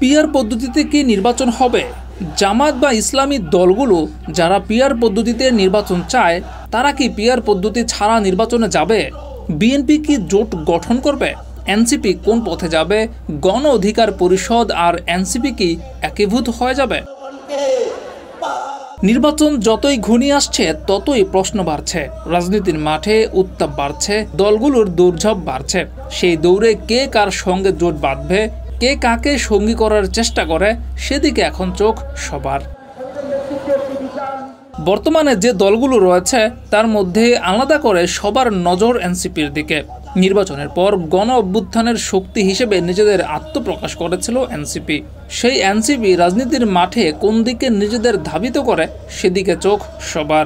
PR পদ্ধতিতে কি নির্বাচন হবে? জামাত বা ইসলামী দলগুলো যারা পিআর পদ্ধতিতে নির্বাচন চায় তারা কি পিআর পদ্ধতি ছাড়া নির্বাচনে যাবে? বিএনপি কি জোট গঠন করবে? এনসিপি কোন পথে যাবে? গণ অধিকার পরিষদ আর এনসিপি কি একীভূত হয়ে যাবে? নির্বাচন যতই ঘনিয়ে আসছে ততই প্রশ্ন বাড়ছে, রাজনীতির মাঠে উত্তাপ বাড়ছে, দলগুলোর দৌড়ঝাঁপ বাড়ছে। সেই দৌড়ে কে কার সঙ্গে জোট বাঁধবে, কে কাকে সঙ্গী করার চেষ্টা করে, সেদিকে এখন চোখ সবার। বর্তমানে যে দলগুলো রয়েছে তার মধ্যে আলাদা করে সবার নজর এনসিপির দিকে। নির্বাচনের পর গণ অভ্যুত্থানের শক্তি হিসেবে নিজেদের আত্মপ্রকাশ করেছিল এনসিপি। সেই এনসিপি রাজনীতির মাঠে কোন দিকে নিজেদের ধাবিত করে সেদিকে চোখ সবার।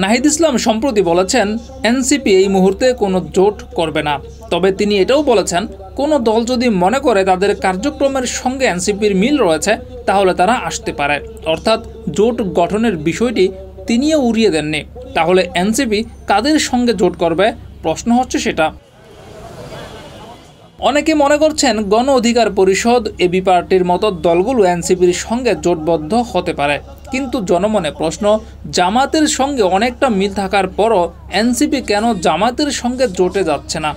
নাহিদ ইসলাম সম্প্রতি বলেছেন এনসিপি এই মুহূর্তে কোনো জোট করবে না। তবে তিনি এটাও বলেছেন কোনো দল যদি মনে করে তাদের কার্যক্রমের সঙ্গে এনসিপির মিল রয়েছে তাহলে তারা আসতে পারে। অর্থাৎ জোট গঠনের বিষয়টি তিনিও উড়িয়ে দেননি। তাহলে এনসিপি কাদের সঙ্গে জোট করবে? প্রশ্ন হচ্ছে সেটা। অনেকে মনে করছেন গণ অধিকার পরিষদ, এবি পার্টির মতো দলগুলো এনসিপির সঙ্গে জোটবদ্ধ হতে পারে। কিন্তু জনমনে প্রশ্ন, জামাতের সঙ্গে অনেকটা মিল থাকার পরও এনসিপি কেন জামাতের সঙ্গে জোটে যাচ্ছে না?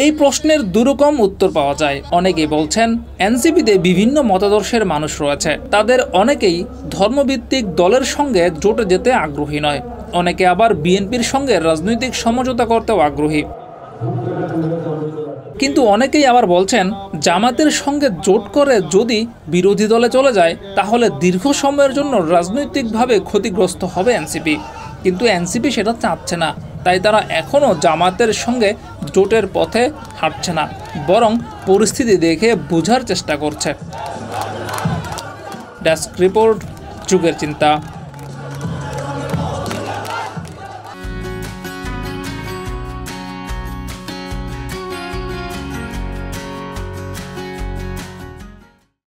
এই প্রশ্নের দুরকম উত্তর পাওয়া যায়। অনেকেই বলছেন এনসিপিতে বিভিন্ন মতাদর্শের মানুষ রয়েছে, তাদের অনেকেই ধর্মভিত্তিক দলের সঙ্গে জোটে যেতে আগ্রহী নয়। অনেকে আবার বিএনপির সঙ্গে রাজনৈতিক সমঝোতা করতেও আগ্রহী। কিন্তু অনেকেই আবার বলছেন জামাতের সঙ্গে জোট করে যদি বিরোধী দলে চলে যায় তাহলে দীর্ঘ সময়ের জন্য রাজনৈতিকভাবে ক্ষতিগ্রস্ত হবে এনসিপি। কিন্তু এনসিপি সেটা চাচ্ছে না, তাই তারা এখনও জামাতের সঙ্গে জোটের পথে হাঁটছে না, বরং পরিস্থিতি দেখে বোঝার চেষ্টা করছে। ডেস্ক রিপোর্ট, যুগের চিন্তা।